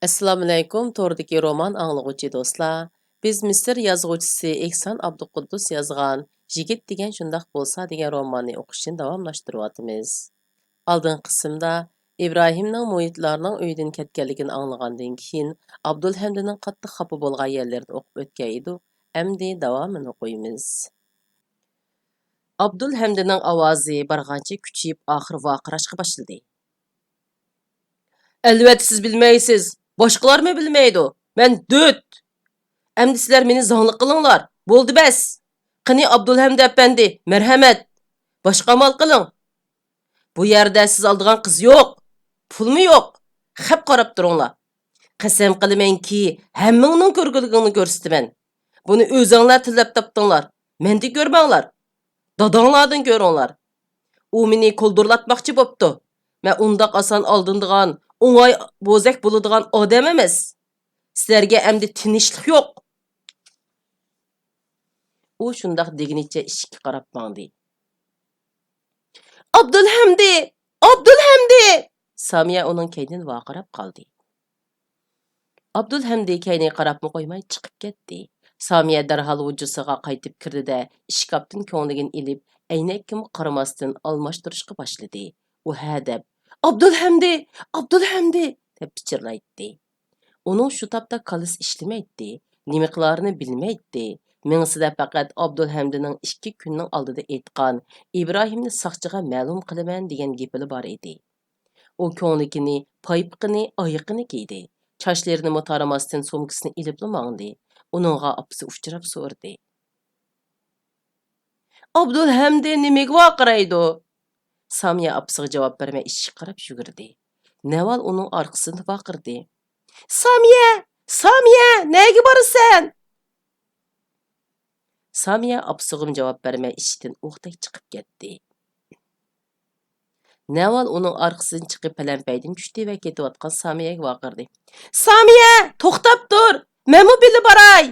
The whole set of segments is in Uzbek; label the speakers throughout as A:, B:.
A: Assalomu alaykum, to'rdagi roman anglag'uvchi do'stlar. Biz Misr yozuvchisi Ehson Abduquddus yozgan Yigit degan shundoq bo'lsa degan romanni o'qishni davomlashtiryapmiz. Oldin qismda Ibrohimning muhitlarning uyidan ketganligini anglagandan keyin Abdulhamdining qattiq xafa bo'lgan yerlarni o'qib o'tgan edik. Endi davomini qo'yamiz. Abdulhamdining ovozi barg'ancha kuchayib, oxiri vaqirashga boshladi. Albatta siz bilmaysiz. Boshqalar mı bilmeydi? Men döt. Endi sizler meni zanglı qılыңlar. Bo'ldi bas. Qani Abdulhamid efendi, merhamet. Boshqa amal qiling. Bu yerda siz aldigan qiz yo'q. Pulmi yo'q? Xap qarab turinglar. Qasam qilamanki, hammangning ko'rguligingni ko'rsataman. Buni o'zinglar tilab topdinglar. Menda ko'rmanglar. Dadanglardan ko'ringlar. U meni ko'ldirlatmoqchi bo'pti. Men undaq oson oldindigan, o'ng'ay bo'zak bo'ladigan odam emas. Sizlarga endi tinchlik yo'q. U shundoq deginicha ishga qarab mangdi. Abdulhamdi! Abdulhamdi! Samiya uning keynidan vaqirab qoldi. Abdulhamdi keyniga qarabmi qo'ymay chiqib ketdi. Samiya darhol hujjasiga qaytib kirdi-da, ishkapdan ko'ngligini ilib, aynakka qaramasdan almashtirishga boshladi. U ha deb, "Abdulhamdi! Abdulhamdi!" deb pichirlaydi. Uning shu topda kalisi ishlamaydi, nima qilarini bilmaydi. Mingsida faqat Abdulhamdining 2 kunning oldida aytgan Ibrohimni saqchiga ma'lum qilaman degan gapi bor edi. U ko'nglikini, paypiqini, oyiqini kiydi. Chochlarini mutaramasdan sumkasini ilib mangdi. Uningga opasi uchrab so'rdi. Abdulhamdi nimaga vaqiraydi? Samiya opasiga javob bermay ishga qarab yugurdi. Naval uning orqasidan vaqirdi. Samiya! Samiya! Nega borasan? Samiya opasiga javob bermay ishdan o'qday chiqib ketdi. Naval uning orqasidan chiqib palampaydan tushdi va ketayotgan Samiyaga vaqirdi. Samiya! To'xtab tur! Menmi bilib boray!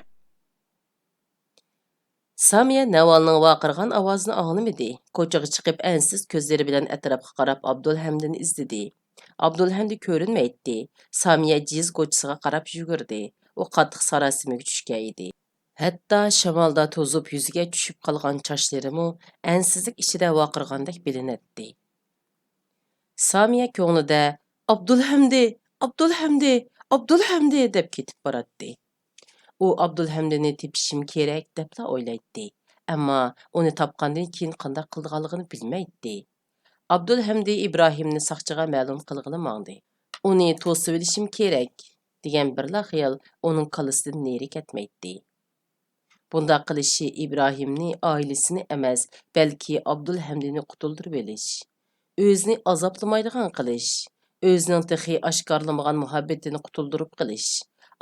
A: Samiya Navalning vaqirgan ovozini anglamadi. Ko'chaga chiqib ansiz ko'zlari bilan atrofga qarab Abdulhamdini izladi. Abdulhamdi ko'rinmaydi. Samiya jiz ko'chasiga qarab yugurdi. U qattiq sarosimaga tushgan edi. Hatto shamolda to'zib yuziga tushib qolgan chochlari ansizlik ichida vaqirgandek bilinadi. Samiya ko'nglida Abdulhamdi, Abdulhamdi, Abdulhamdi deb ketib boradi. U Abdulhamdini tepishim kerak debla o'ylaydi. Ammo uni topgandan keyin qanday qilganligini bilmaydi. Abdulhamdi Ibrohimni saqchiga ma'lum qilg'ili mangdi. Uni to'sib olishim kerak degan birla xayol uning qalbisidan neri ketmaydi. Bunda qilishi Ibrohimni, oilasini emas, balki Abdulhamdini qutuldirib olish, o'zini azoblamaydigan qilish, o'zining texi oshkorlamagan muhabbatini qutuldirib qilish,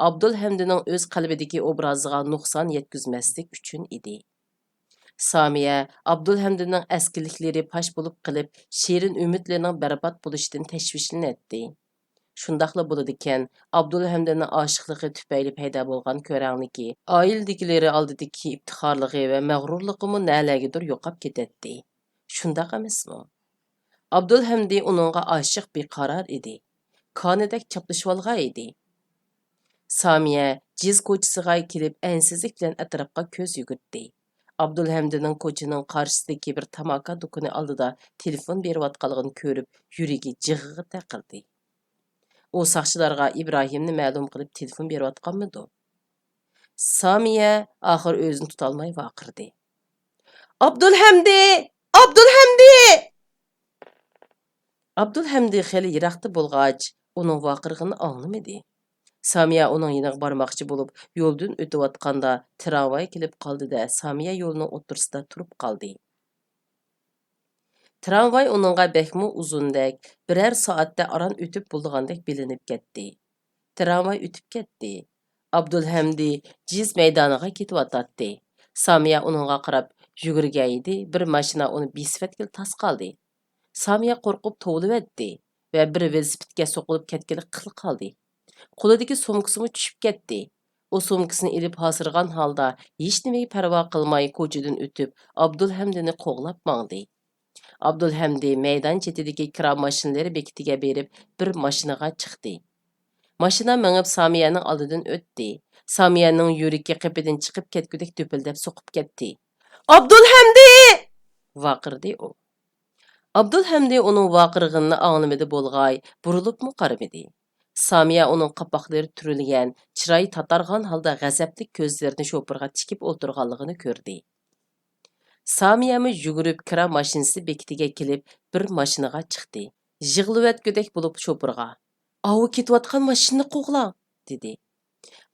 A: Abdulhamdining o'z qalbidagi obraziga nuqson yetkazmaslik uchun edi. Samiya Abdulhamdining askiliklari pash bo'lib qilib, shirin umidlarning barbod bo'lishidan tashvishlanadi. Shundaqla bo'ladigan Abdulhamdining oshiqligi tufayli paydo bo'lgan ko'rangligi, oiladagilar oldidagi iftixorligi va mag'rurligimi nalagidir yo'qab ketadi. Shundaq emasmi? Abdulhamdi uningga oshiq beqaror edi. Qonidak chaplashib olgan edi. Samiya jiz ko'chasiga kelib ansizlik bilan atrofga ko'z yugurdi. Abdulhamdining ko'chaning qarshisidagi bir tamaka do'koni oldida telefon berayotganligini ko'rib, yuragi jig'iga taqildi. U saqchilarga Ibrohimni ma'lum qilib telefon berayotganmidi? Samiya oxir o'zini tutolmay vaqirdi. Abdulhamdi! Abdulhamdi! Abdulhamdi xeli yiroqda bo'lgach, uning vaqirig'ini anglamadi. Samiya uning yoniga bormoqchi bo'lib, yo'ldan o'tayotganda tramvay kelib qoldi-da, Samiya yo'lning o'rtasida turib qoldi. Tramvay uningga bekmi uzundek, birer soatda aran o'tib bo'lgandek bilinib ketdi. Tramvay o'tib ketdi. Abdulhamdi jiz maydoniga ketyotdi. Samiya uningga qarab yugurgan edi, bir mashina uni besfatga tas qoldi. Samiya qo'rqib tovlivetdi va bir velosipedga so'qilib ketgili qil qoldi. Qo'lidagi sumkasini tushib ketdi. U sumkasini ilib hosirgan holda hech nimaga parvo qilmay ko'chadan o'tib, Abdulhamdini qo'g'lab mangdi. Abdulhamdi maydon chetidagi kira mashinalari bekitiga berib bir mashinaga chiqdi. Maşına minib Samiyaning oldidan o'tdi. Samiyaning yuragi qipidan chiqib ketgudek do'pildab so'qib ketdi. Abdulhamdi! Vaqirdi u. Abdulhamdi uning vaqirg'inini anglamadi bo'lg'ay, burilibmi qaramadi. Samiya uning qapoqlari turilgan, chiroyi tatargan holda g'azabli ko'zlarini shopirga tikib o'tirganligini ko'rdi. Samiyami yugurib kira mashinasi bekitiga kelib, bir mashinaga chiqdi. Yig'livatgudek bo'lib shopirga: "Avu ketayotgan mashinani qo'g'lang", dedi.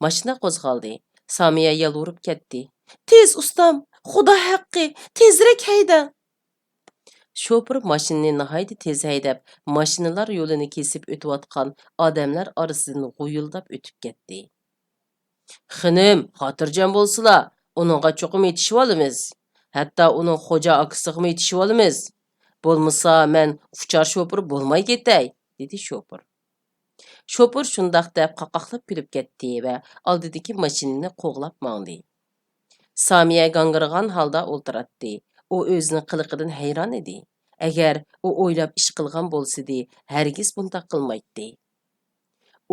A: Mashina qo'zg'aldi. Samiya yalvurib ketdi. "Tez ustam, Xudo haqqi, tezroq haydang." Şoför maşinini nahaydı tez haydab, maşinalar yo'lini kesib o'tayotgan odamlar orasidan g'uyuldab o'tib ketdi. "Xinim, xotirjam bo'lsizlar, uningga cho'qim yetishib olamiz. Hatto uning xo'ja akasiga yetishib olamiz. Bo'lmasa, men uchar shoför bo'lmay ketay", dedi shoför. Şoför shundoq deb qaqaqlab kulib ketdi va oldidagi mashinani qo'g'lab mangdi. Samiya gangirgan holda o'ltiratdi. U o'zining qiliqidan hayron edi. Agar u o'ylab ish qilgan bo'lsidi, hargiz bunday qilmaydi.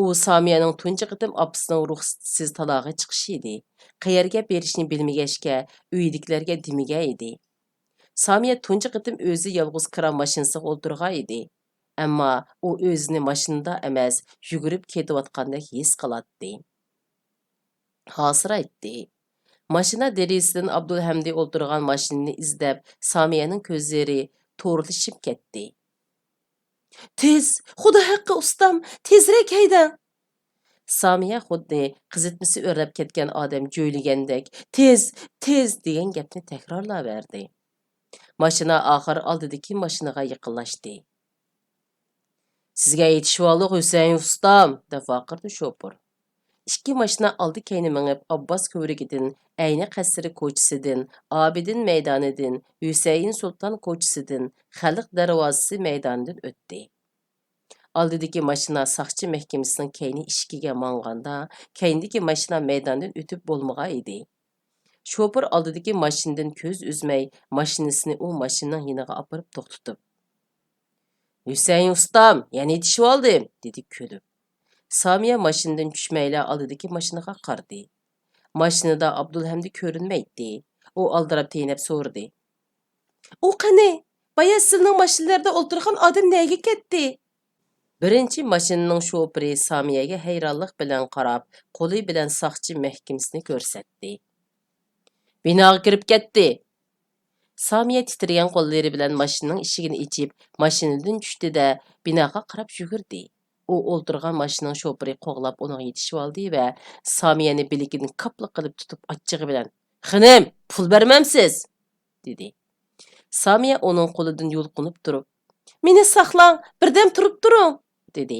A: U Samiyaning tunji qitim opasining ruxsatsiz talog'i chiqishi edi. Qayerga berishni bilmagachga, uydagilarga demagan edi. Samiya tunji qitim o'zi yolg'iz kira mashinasiga o'ltirgan edi. Ammo u o'zini mashinada emas, yugurib ketayotgandek his qiladi. Hasiraytdi. Mashina derisidan Abdulhamdi o'ltirgan mashinani izlab, Samiyaning ko'zlari to'rilishib ketdi. "Tez, Xudo haqqi ustam, tezroq haydang." Samiya xuddi qizitmasi o'rlab ketgan odam jo'ylagandek, "Tez, tez" degan gapni takrorlaverdi. Mashina oxir oldidagi mashinaga yaqinlashdi. "Sizga yetishib oldik, Husayn ustam", deb vaqirdi shoför. İki maşına aldı keyni minib Abbas ko'rigidan, Ayni qasri ko'chasidan, Abidin maydonidan, Husayn Sultan ko'chasidan, Xalq darvozasi maydonidan o'tdi. Oldidagi mashina saqchi mahkamasining keyni ishikiga manganda, keyindagi mashina maydondan o'tib bo'lmagan edi. Shoför oldidagi mashinadan ko'z uzmay, mashinasini u mashinaning yoniga opirib to'xtatib: "Husayn ustam, yana yetishib oldim", dedi kulib. Samiya mashinadan tushmayla oldidagi mashinaga qaradi. Mashinada Abdulhamdi ko'rinmaydi. U aldirab teyinib so'radi: "U qani? Baya sizning mashinalarda o'tirgan odam nega ketdi?" Birinchi mashinaning shofiri Samiyaga hayronlik bilan qarab, qo'li bilan saqchi mahkamasini ko'rsatdi. "Binoga kirib ketdi." Samiya titragan qo'llari bilan mashinaning eshigini ochib, mashinadan tushdi-da, binoga qarab yugurdi. U o'ltirgan mashinaning shofiri qo'g'lab uning yetishib oldi va Samiyani bilikidan kapli qilib tutib achchig'i bilan: "Xinim, pul bermamsiz", dedi. Samiya uning qo'lidan yulqinib turib: "Meni saqlang, birdam turib turing", dedi.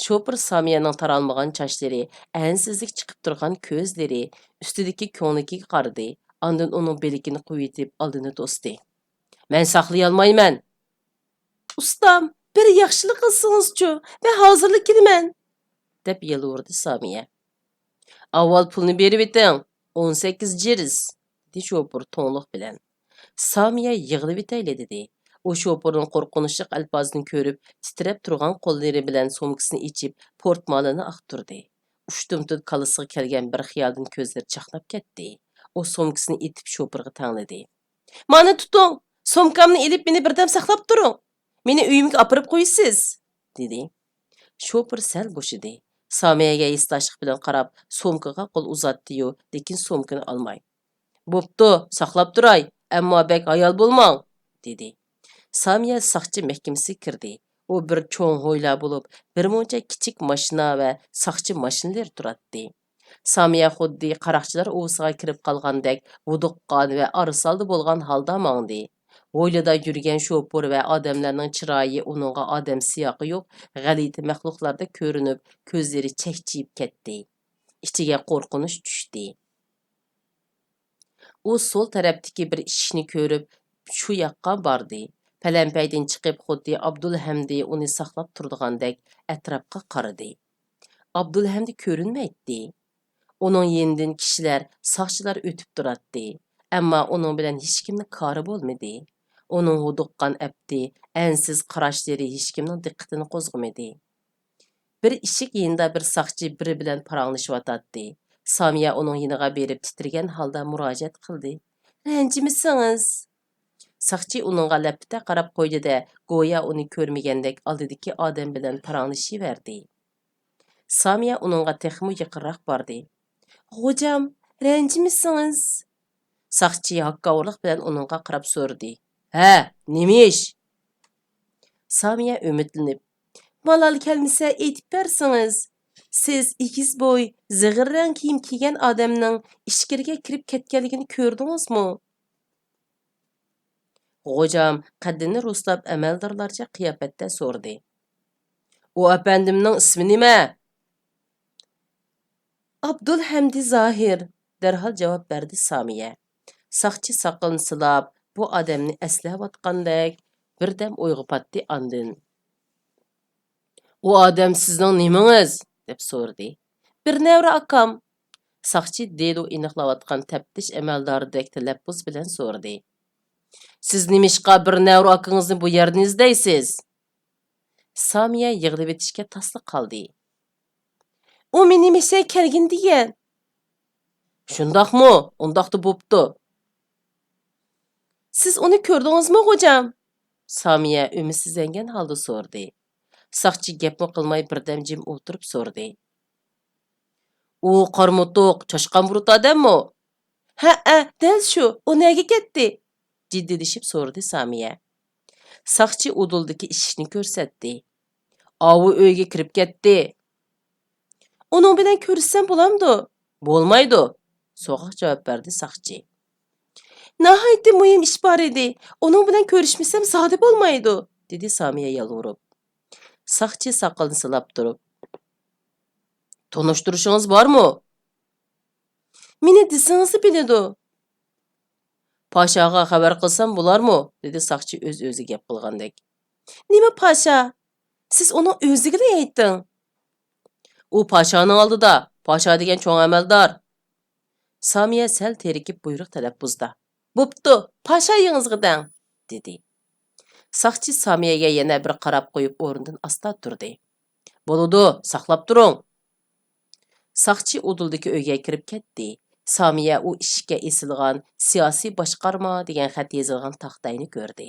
A: Shofir Samiyaning taralmagan sochlari, ansizlik chiqib turgan ko'zlari, ustidagi ko'ngligiga qaradi. Ondan uning bilikini qo'yitib oldini to'sdi. "Men saqlay olmayman." "Ustam, bir yaxshilik qilsangiz-chu, men hozirlik kelaman", deb yalvardi Samiya. "Avval pulni berib eting, 18 jirs", dedi shofir to'nglik bilan. Samiya yig'lab etayli dedi. U shofirning qo'rqinchli alpozini ko'rib, titrab turgan qo'llari bilan so'mkasini ichib, portmonini aqtirdi. Ushtumtut kalisiga kelgan bir xiyoldan ko'zlari chaqnab ketdi. U so'mkasini itib shofirga tangladi. "Mani tuting, so'mkamni ilib meni birdam saqlab turing. Meni uyimga opirib qo'ysiz", dedi. Shofir sal bo'shidi. Samiyaga istashlik bilan qarab, so'mkaga qo'l uzatdi-yu, lekin so'mkani olmay: "Bo'pti, saqlab turay, ammo bek ayol bo'lmang", dedi. Samiya saqchi mahkamasiga kirdi. U bir cho'ng ho'yla bo'lib, bir muncha kichik mashina va saqchi mashinalar turadi. Samiya xuddi qaroqchilar uvusiga kirib qolgandek vuduqqan va arsalda bo'lgan holda mangdi. Ho'ylada yurgan shoför va odamlarning chiroyi uningga odam siyoqi yo'q, g'alati maxluqlarda ko'rinib, ko'zlari chakchiyib ketdi. Ichiga qo'rqinish tushdi. U sol tarafdagi bir ishni ko'rib, shu yoqqa bordi. Palampaydan chiqib, xuddi Abdulhamdi uni saqlab turdigandek atrofga qaradi. Abdulhamdi ko'rinmaydi. Uning yenidan kishilar, soqchilar o'tib turadi. Ammo uning bilan hech kimni kori bo'lmadi. Uning huduqqan abdi, ansiz qarashlari hech kimning diqqatini qo'zg'amadi. Bir ishik yinida bir saqchi biri bilan paranglashyotatdi. Samiya uning yiniga berib titrigan holda murojaat qildi. Ranjimisangiz? Saqchi uningga lapita qarab qo'ydi-da, go'yo uni ko'rmagandek oldidagi odam bilan paranglashaverdi. Samiya uningga texmi yaqinroq bordi. "Xo'jam, ranjimisangiz?" Saqchi hakkavurlik bilan uningga qarab so'radi. "Ha, nima ish?" Samiya umidlanib, "Malol kelmasa aytib bersangiz, siz egiz bo'y, zig'ir rang kiyim kiygan odamning ichkariga kirib ketganligini ko'rdingizmi?" Xo'jam qaddini ruslab amaldorlarcha qiyofatda so'radi. "U apandimning ismi nima?" "Abdulhamdi Zohir", darhol javob berdi Samiya. Saqchi soqolini silab, bu odamni eslayotgandek birdam o'yga patdi andin. "U odam sizning nimangiz?" deb so'radi. "Bir nevra akam." Saqchi dedu aniqlayotgan taftish amaldoridek talaffuz bilan so'radi. "Siz nimishqa bir nevra akangizni bu yerdan izlaysiz?" Samiya yig'lab etishga tasliq qildi. "U meni mesha kelgin degan." "Shundaqmi? Undaqda bo'pti." "Siz uni ko'rdingizmi, xo'jam?" Samiya umidsizlangan holda so'radi. Saqchi gapmi qilmay birdam jim o'tirib so'radi. "U qarmutuq, chashqan burut odammi?" "Ha, dal shu. U nega ketdi?" jiddilashib so'radi Samiya. Saqchi uduldagi eshikni ko'rsatdi. "Avu uyga kirib ketdi." "Uning bilan ko'rishsam bo'lamdi?" "Bo'lmaydi", so'g'aq javob berdi Saqchi. "Nihoyatda muhim ish bor edi. Uning bilan ko'rishmasam zodi bo'lmaydi", dedi Samiya yalvurib. Saqchi soqolini silab turib, "Tanishtirishingiz bormi?" "Meni desangiz biladi." "Pashaga xabar qilsam bo'larmi?" dedi Saqchi o'z-o'zi gap qilgandek. "Nima pasha? Siz uning o'ziga ayting." "U pashaning oldida, pasha degan cho'ng amaldor." Samiya sal terikib buyruq talaffuzda. "Bo'pti, pasha yingizga deng", dedi. Saqchi Samiyaga yana bir qarab qo'yib o'rnidan asta turdi. "Bo'ladi, saqlab turing." Saqchi uduldagi uyga kirib ketdi. Samiya u ishga esilgan siyosiy boshqarma degan xat yozilgan taxtayni ko'rdi.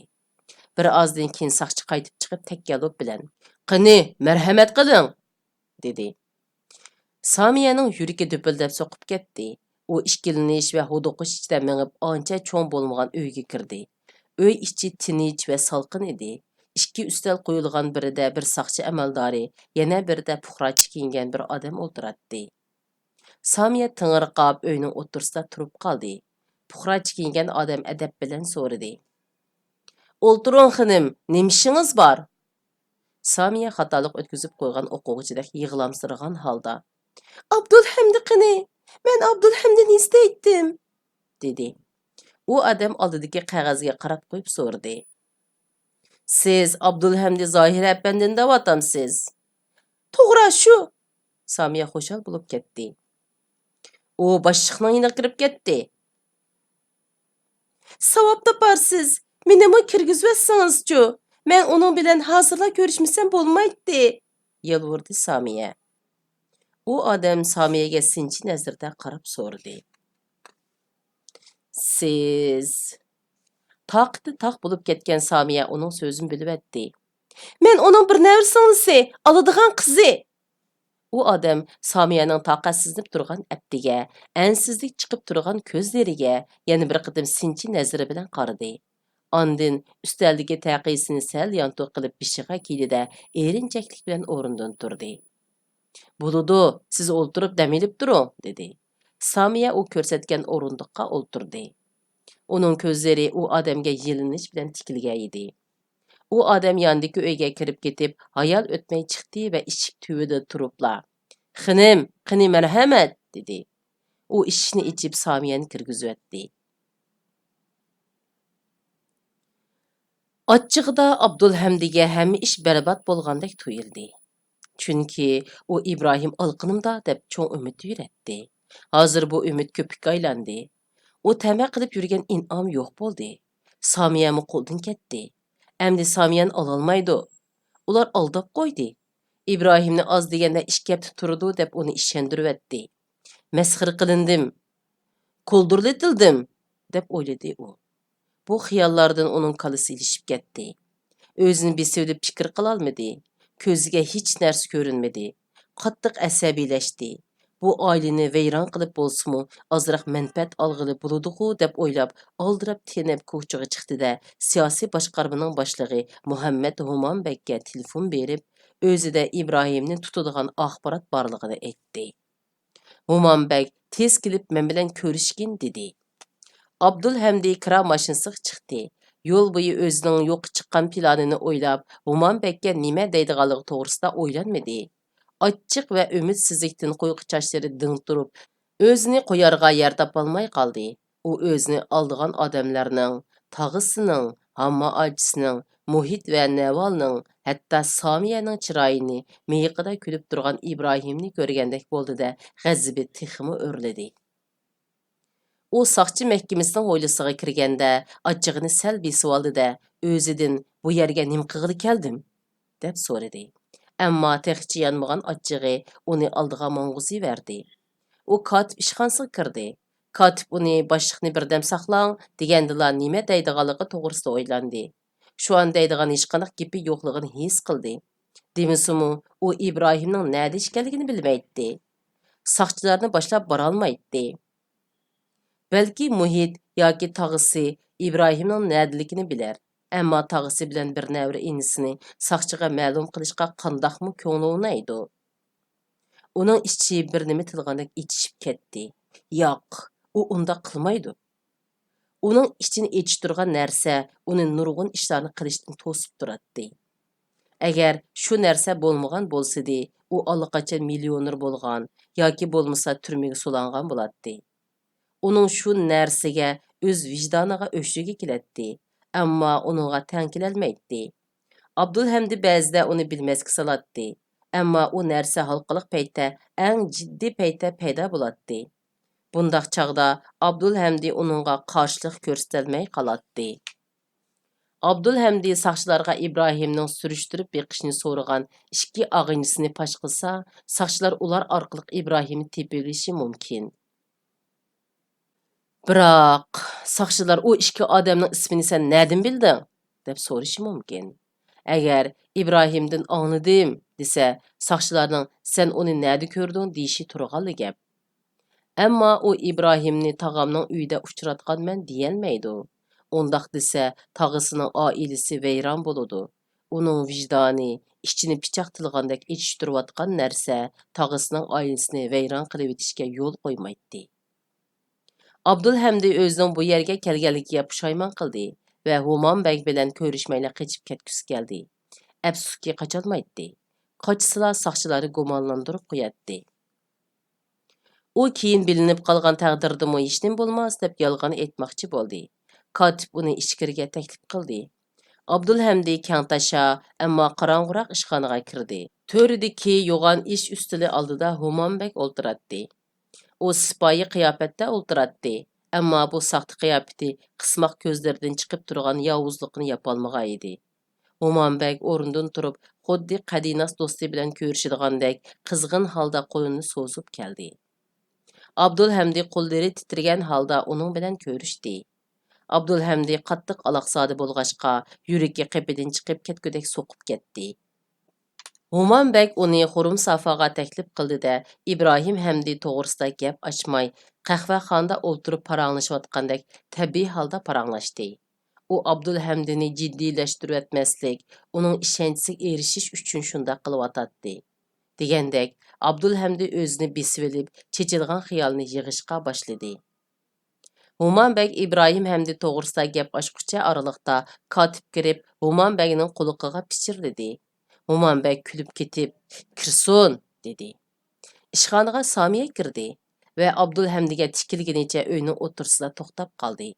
A: Bir ozdan keyin saqchi qaytib chiqib takkallup bilan "Qani, marhamat qiling", dedi. Samiyaning yuragi dupildab so'qib ketdi. U ishkilanish va huduqish ichida mengib ancha cho'ng bo'lmagan uyga kirdi. Uy ichi tinch va salqin edi. Ikki ustal qo'yilgan birida bir saqchi amaldori, yana birida puxrochi kiyingan bir odam o'tiradi. Samiya ting'irqab uyning o'tirsida turib qoldi. Puxrochi kiyingan odam adab bilan so'radi. "O'ltiring xonim, nima ishingiz bor?" Samiya xatolik o'tkazib qo'ygan o'quvchidek yig'lamsiragan holda "Abdulhamdi qani? Men Abdulhamdini istaydim", dedi. U odam oldidagi qog'ozga qarab qo'yib so'radi. "Siz Abdulhamdi Zohir apandini da'vatamsiz?" "To'g'ri shu", Samiya xushal bo'lib ketdi. "U boshliqning yoniga kirib ketdi." "Savob toparsiz. Menimi kirgizvasangiz-chu. Men uning bilan hozirla ko'rishmasam bo'lmaydi", yalvurdi Samiya. U odam Samiyaga sinchi nazarda qarab so'radi. "Siz..." Taqati taq bo'lib ketgan Samiya uning so'zini bilib etdi. "Men uning bir nevra singlisi, oladigan qizi." U odam Samiyaning taqatsizlanib turgan aptiga, ansizlik chiqib turgan ko'zlariga yana bir qitim sinchi nazari bilan qaradi. Andin ustaldagi taqisini sal yantoq qilib bishiga kiydi-da, erinchaklik bilan o'rnidan turdi. "Bo'ladi, siz o'ltirib dam olib turing", dedi. Samiya u ko'rsatgan o'rindiqqa o'ltirdi. Uning ko'zlari u odamga yilinish bilan tikilgan edi. U odam yandagi uyga kirib ketib, hayal o'tmay chiqdi va eshik tubida turibla "Xonim, qani marhamat", dedi. U eshikni ichib Samiyani kirgizibdi. Ochchig'ida Abdulhamdiga hamma ish barbod bo'lgandek tuyuldi. Chunki u Ibrohim alqinimda deb cho'ng umid yuratdi. Hozir bu umid ko'pikka aylandi. U tama qilib yurgan in'om yo'q bo'ldi. Samiyami qo'ldan ketdi. Endi Samiyani ololmaydi. Ular aldab qo'ydi. İbrahimni az degende 2 hafta turdu deb uni ishontirib etdi. Mesxir qilindim, kuldirletildim deb o'yladi u. Bu xiyollardan uning kalisi ilishib ketdi. O'zini besivlib fikr qila olmadi. Ko'ziga hech narsa ko'rinmadi. Qattiq asabiylashdi. Bu oilani vayron qilib bo'lsa-mu, ozroq manfaat olg'ili bo'ladi-ku deb o'ylab, oldirab tenib ko'chaga chiqdi-da, siyosiy boshqarmaning boshlig'i Muhammad Humonbekka telefon berib, o'zida Ibrohimni tutadigan axborot borligini aytdi. Humonbek tez kelib men bilan ko'rishgin dedi. Abdulhamdi kira mashinasiga chiqdi. Yo'l bo'yi o'zining yo'q chiqqan planini o'ylab, Humonbekka nima deydiganligi to'g'risida o'ylanmadi. Achchiq va umidsizlikdan qo'yqi chochlari ding turib, o'zini qo'yarga yer topolmay qoldi. U o'zini oldigan odamlarning, tog'isining, hamma ajisining, muhit va navolning, hatto Somiyaning chiroyini, miyiqida kulib turgan Ibrohimni ko'rgandek bo'ldi-da, g'azabi tixmi o'rladi. U saqchi mahkamasining hovlisiga kirganda, achchig'ini sal besib oldi-da, o'zidan bu yerga nima qilg'ili keldim deb so'radi. Ammo texchi yanmagan achchig'i uni oldiga mong'uziverdi. U kotib ishxonasiga kirdi. Kotib uni boshliqni birdam saqlang degandila nima deydiganligi to'g'risida o'ylandi. Shu an deydigan hech qanday gapi yo'qligini his qildi. Demisimu u Ibrohimning nada ishkanligini bilmaydi. Saqchilarni boshlab bora olmaydi. Balki muhit yoki tog'isi Ibrohimning nadaligini bilar. Ammo tog'isi bilan bir navri inisini saqchiga ma'lum qilishga qandoqmi ko'ngli o'ynaydi. Uning ichi bir nima tilgandek ichishib ketdi. Yo'q, u unda qilmaydi. Uning ichini ichib turgan narsa uni nurg'un ishlarni qilishdan to'sib turadi. Agar shu narsa bo'lmagan bo'lsa-di, u allaqachon millioner bo'lgan yoki bo'lmasa turmaga solangan bo'ladi. Uning shu narsaga o'z vijdoniga o'shiga keladi, ammo uningga tang kelolmaydi. Abdulhamdi ba'zida uni bilmasga soladi, ammo u narsa halqiliq paytda, eng jiddiy paytda paydo bo'ladi. Bundaq chaqda Abdulhamdi uningga qarshilik ko'rsatolmay qoladi. Abdulhamdi saqchilarga Ibrohimning surishtirib beqishni so'ragan 2 og'inisini pash qilsa, saqchilar ular orqali Ibrohimni tepilishi mumkin. Biroq saqchilar u 2 odamning ismini sen nerden bilding deb so'rashi mumkin. Agar Ibrohimdan angladim desa, saqchilarning sen uni nerda ko'rding deyishi turg'anli gap. Ammo u Ibrohimni tog'amning uyida uchratganman deyolmaydi. Undaq desa, tog'isining oilasi vayron bo'ladi. Uning vijdoni ichini pichoq tilgandek ichishtirayotgan narsa tog'isining oilasini vayron qilib etishga yo'l qo'ymaydi. Abdulhamdi o'zining bu yerga kelganligiga pushaymon qildi va Humonbek bilan ko'rishmayla qochib ketgisi keldi. Afsuski qocholmaydi. Qochsalar saqchilari gumonlantirib qo'yadi. U keyin bilinib qolgan taqdirdimi hech nim bo'lmas deb yolg'on aytmoqchi bo'ldi. Kotib uni ichkariga taklif qildi. Abdulhamdi kangtasha, ammo qorong'uroq ishxonaga kirdi. To'ridagi yo'g'on ish ustili oldida Humonbek o'ltiradi. U sipoyi qiyofatda o'ltiradi, ammo bu saxta qiyofati qismoq ko'zlaridan chiqib turgan yovuzlikni yapolmagan edi. Humonbek o'rnidan turib, xuddi qadinas do'sti bilan ko'rishadigandak qizg'in holda qo'lini so'zib keldi. Abdulhamdi qo'llari titragan holda uning bilan ko'rishdi. Abdulhamdi qattiq aloqsodi bo'lg'achqa, yuragi qapidan chiqib ketgudek so'qib ketdi. Humonbek uni xurum safoga taklif qildi-da, Ibrohim Hamdi to'g'risida gap ochmay, qahvaxonada o'ltirib paranglashayotgandek tabiiy holda paranglashdi. U Abdulhamdini jiddiylashtirib etmaslik, uning ishonchiga erishish uchun shunda qilyotdi. Degandek, Abdulhamdi o'zini besib chechilgan xiyolni yig'ishga boshladi. Humonbek Ibrohim Hamdi to'g'risida gap ochqucha oraliqda kotib kirib, Humonbekning quliqiga pichirladi. Humonbek kulib ketib, "Kirsun" dedi. Ishxonaga Somiya kirdi va Abdulhamdiga tikilganicha uyning o'tirsida to'xtab qoldi.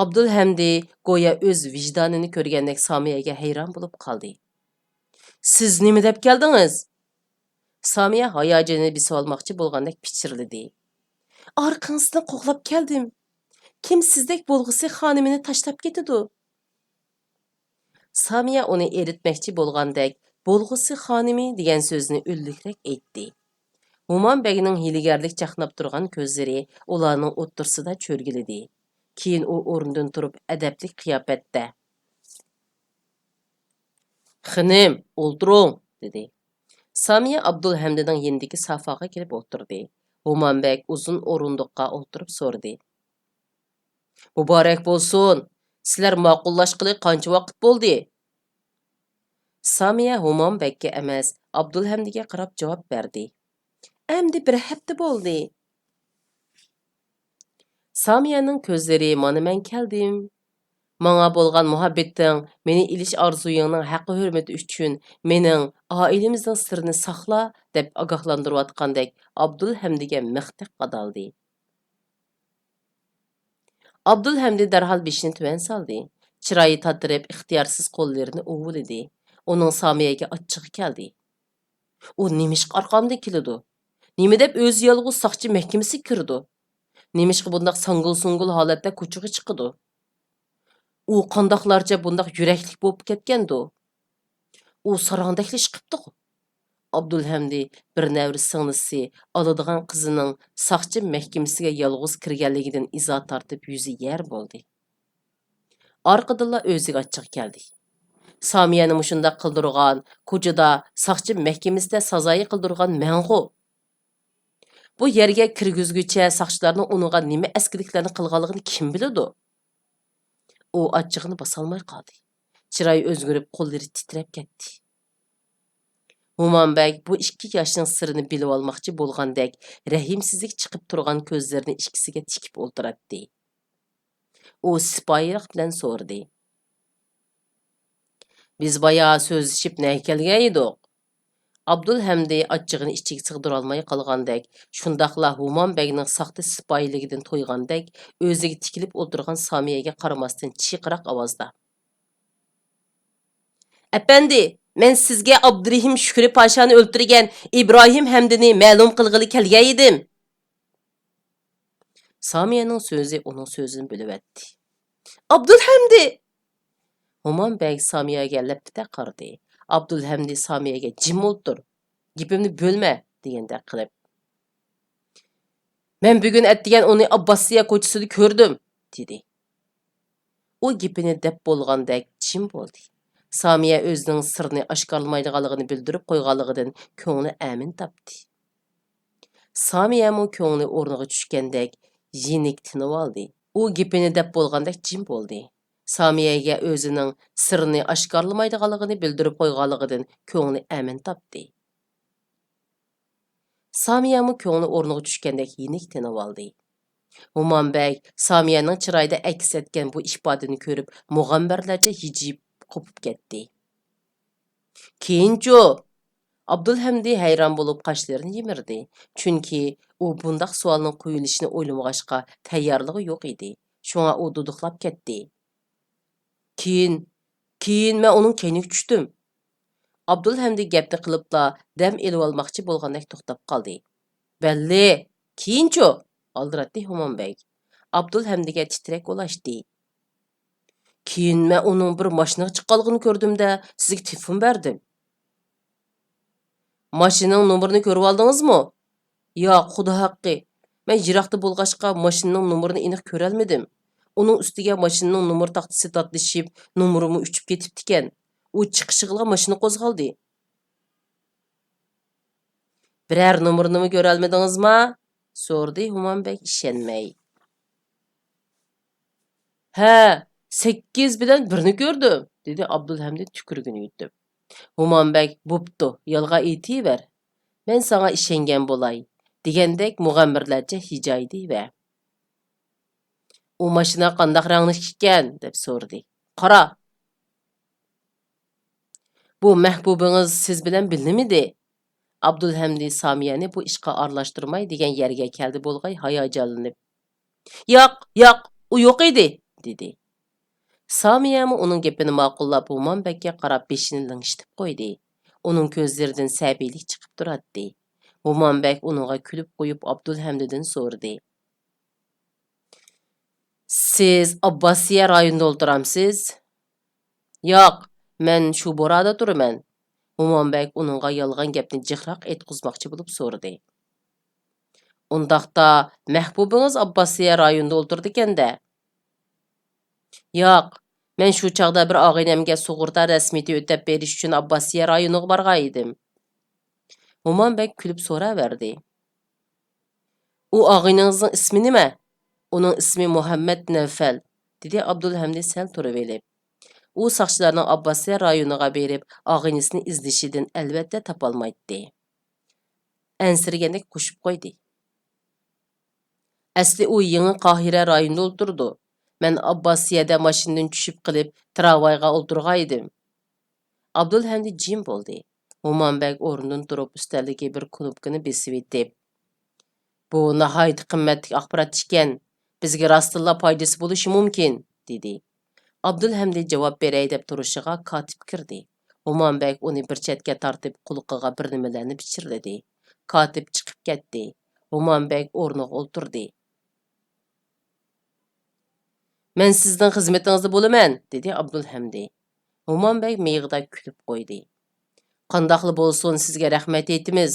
A: Abdulhamdi go'yo o'z vijdonini ko'rgandek Somiyaga hayron bo'lib qoldi. "Siz nima deb keldingiz?" Somiya hayojonini bisib olmoqchi bo'lgandek pichirladi. "Arqingizdan qo'g'lab keldim. Kim sizdek bo'lg'isi xonimini tashlab ketadi?" Somiya uni eritmoqchi bo'lgandek Bolğusi xanimi degan so'zni o'llikrak aytdi. Humanbegning hiylagarlik chaqnab turgan ko'zlari ularning o'ttirsida cho'rgilidi. Keyin u o'rnidan turib adabli qiyofatda "Xinim, o'ltiring", dedi. Samiya Abdulhamdining yendiki safoga kelib o'tirdi. Humanbek uzun o'rindiqqa o'tirib so'radi. "Muborak bo'lsin. Sizlar ma'qullashqili qancha vaqt bo'ldi?" Samiya Humanbekka emas, Abdulhamdiga qarab javob berdi. "Endi bir hafta bo'ldi." Samiyaning ko'zlari "Mana men keldim. Manga bo'lgan muhabbeting, meni ilish orzuyingning haqqi hurmati uchun mening oilamizning sirini saqla" deb ogohlantirayotgandek Abdulhamdiga mixtiq qadaldi. Abdulhamdi darhol beshini tuvan soldi. Chiroyi tatirib, ixtiyorsiz qo'llarini o'g'ilidi. Uning Samiyaga achchig'i keldi. U nimishqa orqamda keladi? Nima deb o'zi yolg'iz soqchi mahkamasiga kirdi? Nimishqa bundoq sangul-sungul holatda ko'chaga chiqadi? U qandoqlarcha bundoq yuraklik bo'lib ketgandi? U sarangdaklashibdi. Abdulhamdi bir navri singlisi oladigan qizining soqchi mahkamasiga yolg'iz kirganligidan izo tortib yuzi yer bo'ldi. Orqadilla o'ziga achchiq keldi. Samiyani mushunda qildirgan, ko'chada soqchi mahkamasida sazoyi qildirgan mang'u. Bu yerga kirgizgucha soqchilarning uninga nima askiliklarni qilganligini kim biladi? U achchig'ini bosolmay qoldi. Chiroyi o'zgarib, qo'llari titrab ketdi. Humanbek bu 2 yoshning sirini bilib olmoqchi bo'lgandek, rahimsizlik chiqib turgan ko'zlarini ikkisiga tikib o'ltiratdi. U sipoyilik bilan so'radi. "Biz baya so'zlashib nega kelgan edik?" Abdulhamdi achchig'ini ichiga sig'dira olmay qolgandek, shundaqla Humanbekning saxta sipoyiligidan to'ygandek, o'ziga tikilib o'tirgan Samiyaga qaramasdan chiqroq ovozda: "Efendi, men sizga Abdurahim Shukri Pashani o'ltirgan Ibrohim Hamdini ma'lum qilg'ili kelgan edim." Samiyaning so'zi uning so'zini bo'lib-etdi. "Abdulhamdi!" Humanbek Samiyaga lapita qaradi. Abdulhamdi Samiyaga "Jim o'ltir, gapimni bo'lma" degandek qilib. "Men bugun atdigan uni Abbosiya ko'chasida ko'rdim", dedi. U gapini deb bo'lgandek jim bo'ldi. Samiya o'zining sirni oshkorlamaydiganligini bildirib qo'yganligidan ko'ngli amin topdi. Samiyamu ko'ngli o'rniga tushgandek yenik tinib oldi. U gapini deb bo'lgandek jim bo'ldi. Samiyaga o'zining sirni oshkorlamaydiganligini bildirib qo'yganligidan ko'ngli amin topdi. Samiyamu ko'ngli o'rniga tushgandek yenik tinib oldi. Humanbek Samiyaning chiroyida aks etgan bu ifodani ko'rib, mug'ambarlarcha hijib qopib ketdi. "Keyinchi?" Abdulhamdi hayron bo'lib qoshlarini yimirdi. Chunki u bundaq savolning qo'yilishini o'ylamag'achqa tayyorligi yo'q edi. Shunga u duduqlab ketdi. Keyin men uning keyniga tushdim." Abdulhamdi gapni qilibla dam elib olmoqchi bo'lgandek to'xtab qoldi. "Belli, keyinchi?" aldiratdi Humanbek. Abdulhamdiga titrak ulashdi. "Keyin men uning bir mashinaga chiqqanligini ko'rdim-da, sizga telefon berdim." "Mashinaning nomerini ko'rib oldingizmi?" "Yo'q, xudo haqqi. Men yiroqda bo'lg'achqa mashinaning nomerini aniq ko'ra olmadim. Uning ustiga mashinaning nomer taxtasi tatlashib, nomerimi uchib ketibdi ekan. U chiqishig'ila mashina qo'zg'aldi." "Biror nomerini ko'ra olmadingizmi?" so'radi Humanbek ishonmay. "Ha, 8 bilan 1ni ko'rdim", dedi Abdulhamdi tukurgini yutib. Humanbek "Bo'pti, yolg'on aytayver. Men sana ishongan bo'lay", degandek mug'ambirlarcha hijaydi va "U mashina qandoq rangli ekan?" deb so'radi. "Qora." "Bu mahbubingiz siz bilan bilinmidi?" Abdulhamdi Samiyani bu ishga aralashtirmay degan yerga keldi bo'lg'ay hayajonlanib. "Yo'q, u yo'q edi", dedi. Samiyami uning gapini ma'qullab Humanbekka qarab beshini lingshitib qo'ydi. Uning ko'zlaridan sabiylik chiqib turadi. Humanbek uningga kulib qo'yib Abdulhamdidan so'radi. "Siz Abbosiya rayonida o'ltiramsiz?" "Yo'q, men shu borada turaman. Umanbek onunğa yalğan gapni jiqraq aytqızmoqchi bo'lib so'radi. Undaqda Mahbubingiz Abbasiya rayonida o'ltirdi ekanda. Yo'q, men shu chaqda bir og'inamga sug'urta rasmiyati o'tab berish uchun Abbasiya rayoniga borgan edim. Umanbek kulib so'raverdi. U og'iningizning ismi nima? Uning ismi Muhammad Navfal, dedi Abdulhamdi sal turib elib. U saqchilarning Abbasiya rayoniga berib, og'inisini izlashidan albatta topolmaydi. Ansirgandek qo'shib qo'ydi. Asli u yangi Qohira rayonida o'ltirdi. Men Abbasiyada mashinadan tushib qilib, tramvayga o'ltirgan edim. Abdulhamdi jim bo'ldi. Umanbek o'rnidan turib ustaldagi bir knopkani besib etib. Bu nihoyat qimmatli axborot ekan. Bizga rostilla foydasi bo'lishi mumkin, dedi. Abdulhamdi javob beray deb turishiga kotib kirdi. Umanbek uni bir chetga tortib quliqiga bir nimalarni pichirladi. Kotib chiqib ketdi. Umanbek o'rniga o'ltirdi. Men sizning xizmatingizda bo'laman, dedi Abdulhamdi. Umanbek miyig'ida kulib qo'ydi. Qandaqli bo'lsin, sizga rahmat aytamiz.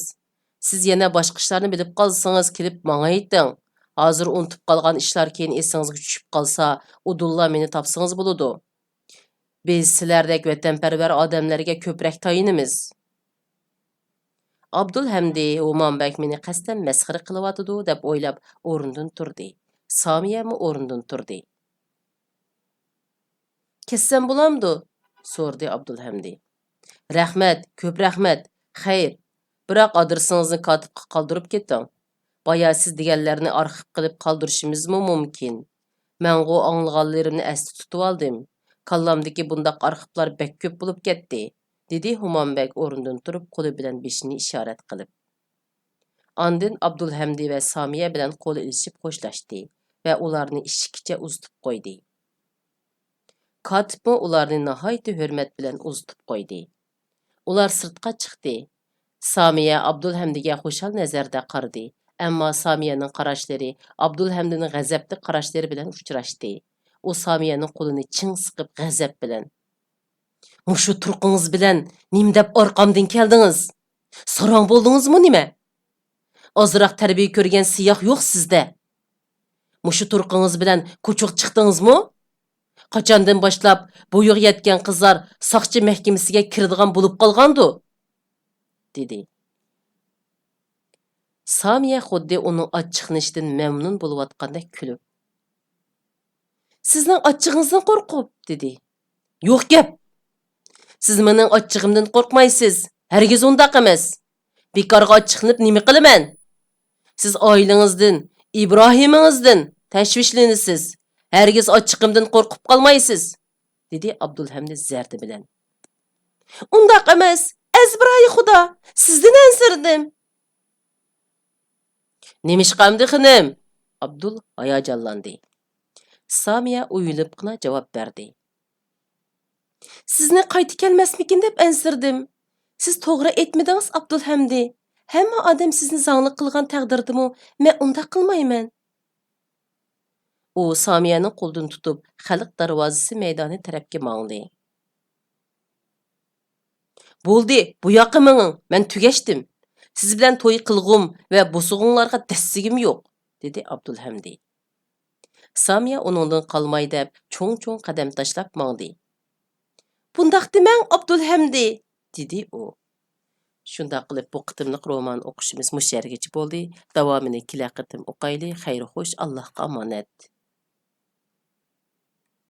A: Siz yana boshqa ishlarni bilib qolsangiz, kelib menga ayting. Hozir unutib qolgan ishlar keyin esingizga tushib qolsa, udulla meni topsangiz bo'ladi. Biz sizlardek vatanparvar odamlarga ko'proq tayinimiz. Abdulhamdi Umanbek meni qasdan masxara qilyotidi deb o'ylab o'rnidan turdi. Somiya ham o'rnidan turdi. Kessam bo'lamdi? So'rdi Abdulhamdi. Rahmat, ko'p rahmat. Xayr. Biroq adresingizni kotibga qoldirib keting. Boya siz deganlarni arxiv qilib qoldirishimizmi mumkin? Men u anglaganlarimni asli tutib oldim. Kallamdagi bundaq arxivlar bek ko'p bo'lib ketdi, dedi Umanbek o'rnidan turib qo'li bilan beshini ishorat qilib. Andin Abdulhamdi va Somiya bilan qo'l ilishib xo'shlashdi va ularni eshikcha uzatib qo'ydi. Kotibmi ularni nihoyat hurmat bilan uzatib qo'ydi. Ular sirtqa chiqdi. Somiya Abdulhamdiga xushal nazarda qaradi. Ammo Somiyaning qarashlari Abdulhamdining g'azabli qarashlari bilan uchrashdi. U Somiyaning qo'lini ching siqib g'azab bilan: "Mushu turqingiz bilan nim deb orqamdan keldingiz? Sorong bo'ldingizmi nima? Ozroq tarbiya ko'rgan siyoh yo'q sizda. Mushu turqingiz bilan ko'chiq chiqdingizmi? Qachondan boshlab bo'yiq yetgan qizlar soqchi mahkamasiga kiradigan bo'lib qolgandi?" dedi. Somiya xuddi uning achchiqnishidan mamnun bo'layotgandek kulib: "Sizning achchig'ingizdan qo'rqib", dedi. "Yo'q gap. Siz mening achchig'imdan qo'rqmaysiz. Hargiz undaq emas. Bekorga achchiqlanib nima qilaman? Siz oilangizdan, Ibrohimingizdan tashvishlanasiz. Hargiz achchiqimdan qo'rqib qolmaysiz", dedi Abdulhamdi zardi bilan. "Undaq emas. Azbiroyi Xudo, sizdan ansirdim." "Nemishqamdi xinim?" Abdul hayajonlandi. Somiya uyilibgina javob berdi. "Sizni qayta kelmasmikin deb ansirdim. Siz to'g'ri aytmadingiz, Abdulhamdi. Hamma odam sizni zangli qilgan taqdirdimi, men undaq qilmayman." U Somiyaning qo'lidan tutib, xalq darvozasi maydoni tarafga mangdi. "Bo'ldi, bu yoqqa menging. Men tugashdim. Siz bilan to'y qilg'um va bo'sug'inglarga dassigim yo'q", dedi Abdulhamdi. Somiya uningdan qolmay deb cho'ng-cho'ng qadam tashlab mangdi. "Bundaq demang, Abdulhamdi", dedi u. Shunday qilib bu qitimliq roman o'qishimiz mush yergacha bo'ldi. Davomini kelasi qitim o'qayli. Xayr xo'sh, Allohga omonat.